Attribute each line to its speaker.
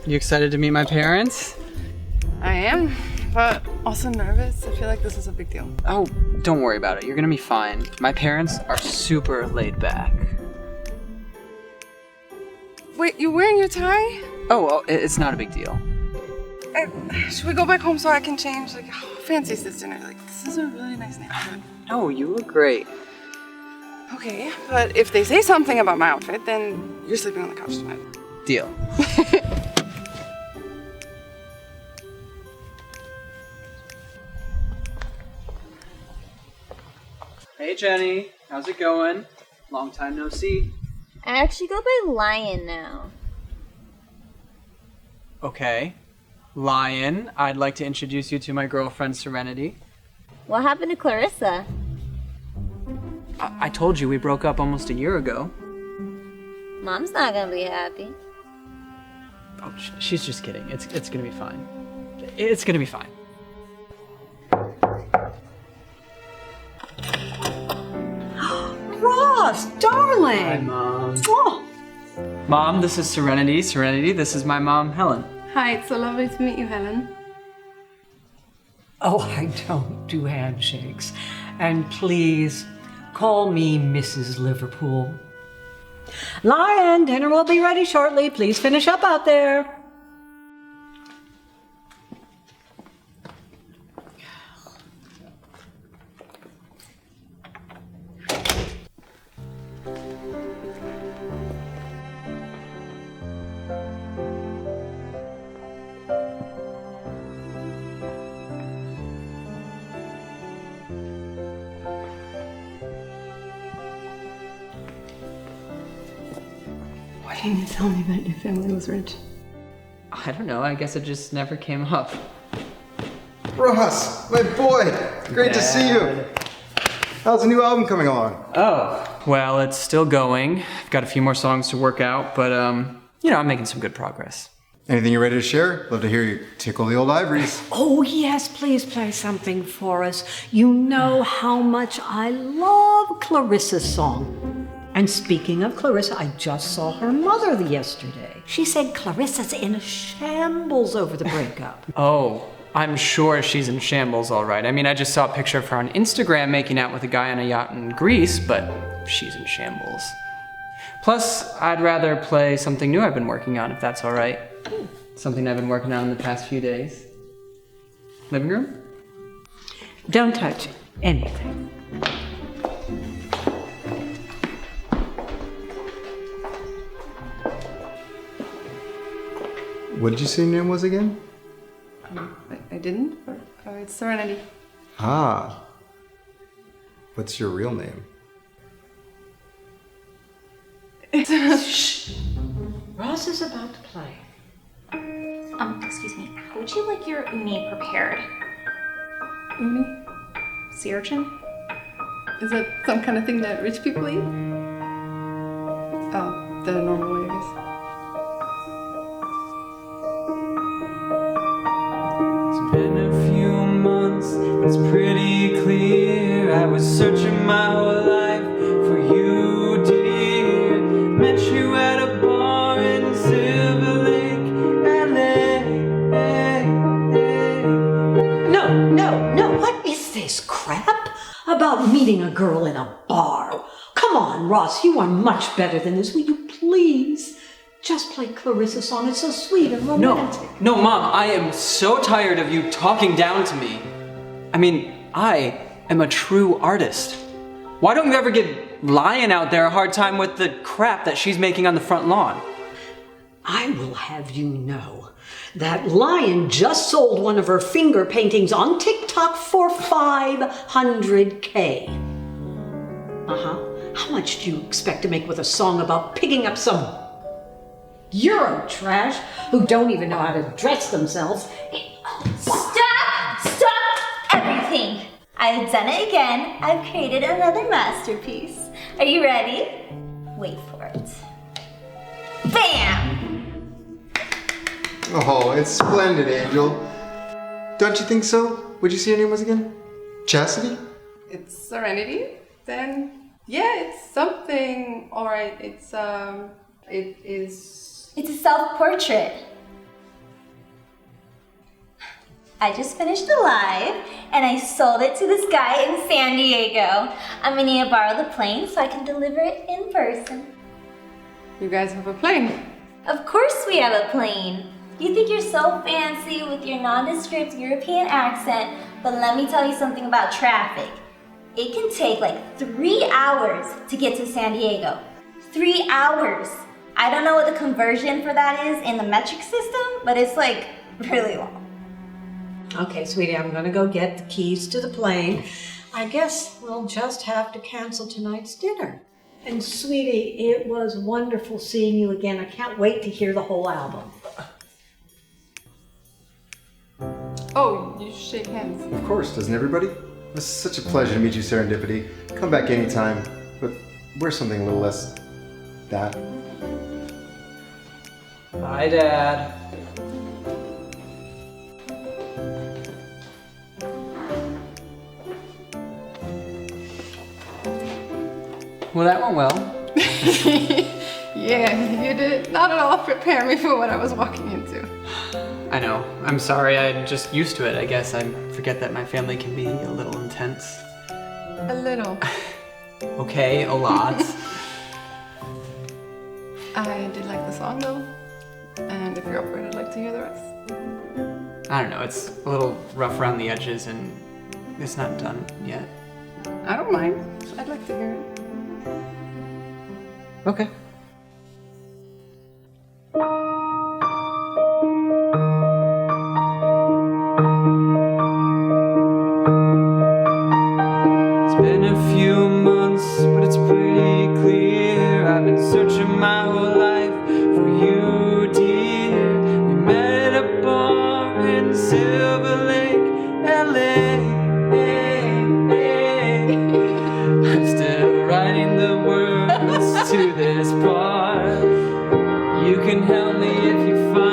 Speaker 1: You excited to meet my parents?
Speaker 2: I am, but also nervous. I feel like this is a big deal.
Speaker 1: Oh, don't worry about it. You're gonna be fine. My parents are super laid back.
Speaker 2: Wait, you wearing your tie?
Speaker 1: Oh, it's not a big deal.
Speaker 2: Should we go back home so I can change? Like, oh, fancy this dinner. Like, this is a really nice neighborhood.
Speaker 1: No, you look great.
Speaker 2: Okay, but if they say something about my outfit, then you're sleeping on the couch tonight.
Speaker 1: Deal. Hey Jenny, how's it going? Long time no see.
Speaker 3: I actually go by Lion now.
Speaker 1: Okay. Lion, I'd like to introduce you to my girlfriend Serenity.
Speaker 3: What happened to Clarissa?
Speaker 1: I told you we broke up almost a year ago.
Speaker 3: Mom's not gonna be happy.
Speaker 1: Oh, she's just kidding. It's gonna be fine. It's gonna be fine.
Speaker 4: Ross, darling!
Speaker 1: Hi, Mom.
Speaker 4: Oh.
Speaker 1: Mom, this is Serenity. Serenity, this is my mom, Helen.
Speaker 2: Hi, it's so lovely to meet you, Helen.
Speaker 4: Oh, I don't do handshakes. And please, call me Mrs. Liverpool. Lion, dinner will be ready shortly. Please finish up out there.
Speaker 2: Why didn't you tell me that your family was rich?
Speaker 1: I don't know, I guess it just never came up.
Speaker 5: Ross, my boy! Great to see you! How's the new album coming along?
Speaker 1: Oh, well, it's still going. I've got a few more songs to work out, but, you know, I'm making some good progress.
Speaker 5: Anything you're ready to share? Love to hear you tickle the old ivories.
Speaker 4: Oh, yes, please play something for us. You know how much I love Clarissa's song. And speaking of Clarissa, I just saw her mother yesterday. She said Clarissa's in a shambles over the breakup.
Speaker 1: Oh, I'm sure she's in shambles, all right. I mean, I just saw a picture of her on Instagram making out with a guy on a yacht in Greece, but she's in shambles. Plus, I'd rather play something new I've been working on, if that's all right. Something I've been working on in the past few days. Living room?
Speaker 4: Don't touch anything.
Speaker 5: What did you say your name was again?
Speaker 2: I didn't, but it's Serenity.
Speaker 5: Ah. What's your real name?
Speaker 4: Shh. Ross is about to play.
Speaker 6: Excuse me, how would you like your uni prepared?
Speaker 2: Uni?
Speaker 6: Sea urchin?
Speaker 2: Is that some kind of thing that rich people eat? Oh, the normal way, I guess.
Speaker 7: It's been a few months, it's pretty clear. I was searching my whole life for you, dear. Met you at a bar in Silver Lake, LA.
Speaker 4: No, what is this crap about meeting a girl in a bar? Come on, Ross, you are much better than this. Will you please just play Clarissa's song? It's so sweet and romantic.
Speaker 1: No, Mom, I am so tired of you talking down to me. I mean, I am a true artist. Why don't you ever give Lion out there a hard time with the crap that she's making on the front lawn?
Speaker 4: I will have you know that Lion just sold one of her finger paintings on TikTok for $500K. How much do you expect to make with a song about picking up some Euro trash who don't even know how to dress themselves?
Speaker 3: Stop everything! I've done it again. I've created another masterpiece. Are you ready? Wait for it. Bam!
Speaker 5: Oh, it's splendid, Angel. Don't you think so? Would you say your name was again? Chastity?
Speaker 2: It's Serenity. Then, yeah, it's something. All right, it is.
Speaker 3: It's a self-portrait. I just finished Alive, and I sold it to this guy in San Diego. I'm gonna need to borrow the plane so I can deliver it in person.
Speaker 2: You guys have a plane.
Speaker 3: Of course we have a plane. You think you're so fancy with your nondescript European accent, but let me tell you something about traffic. It can take like 3 hours to get to San Diego. 3 hours. I don't know what the conversion for that is in the metric system, but it's like really long.
Speaker 4: Okay, sweetie, I'm gonna go get the keys to the plane. I guess we'll just have to cancel tonight's dinner. And sweetie, it was wonderful seeing you again. I can't wait to hear the whole album.
Speaker 2: Oh, you should shake hands.
Speaker 5: Of course, doesn't everybody? It was such a pleasure to meet you, Serendipity. Come back anytime, but wear something a little less that.
Speaker 7: Bye, Dad.
Speaker 1: Well, that went well.
Speaker 2: Yeah, you did not at all prepare me for what I was walking into.
Speaker 1: I know. I'm sorry. I'm just used to it, I guess. I forget that my family can be a little intense.
Speaker 2: A little.
Speaker 1: Okay, a lot.
Speaker 2: I did like the song though, and if you're up for it, I'd like to hear the rest.
Speaker 1: I don't know. It's a little rough around the edges and it's not done yet.
Speaker 2: I don't mind. I'd like to hear it.
Speaker 1: Okay.
Speaker 7: It's been a few months, but it's pretty clear I've been searching my whole life for you, dear. We met at a bar in Silver Lake, LA. I'm still writing the words to this part. You can help me if you find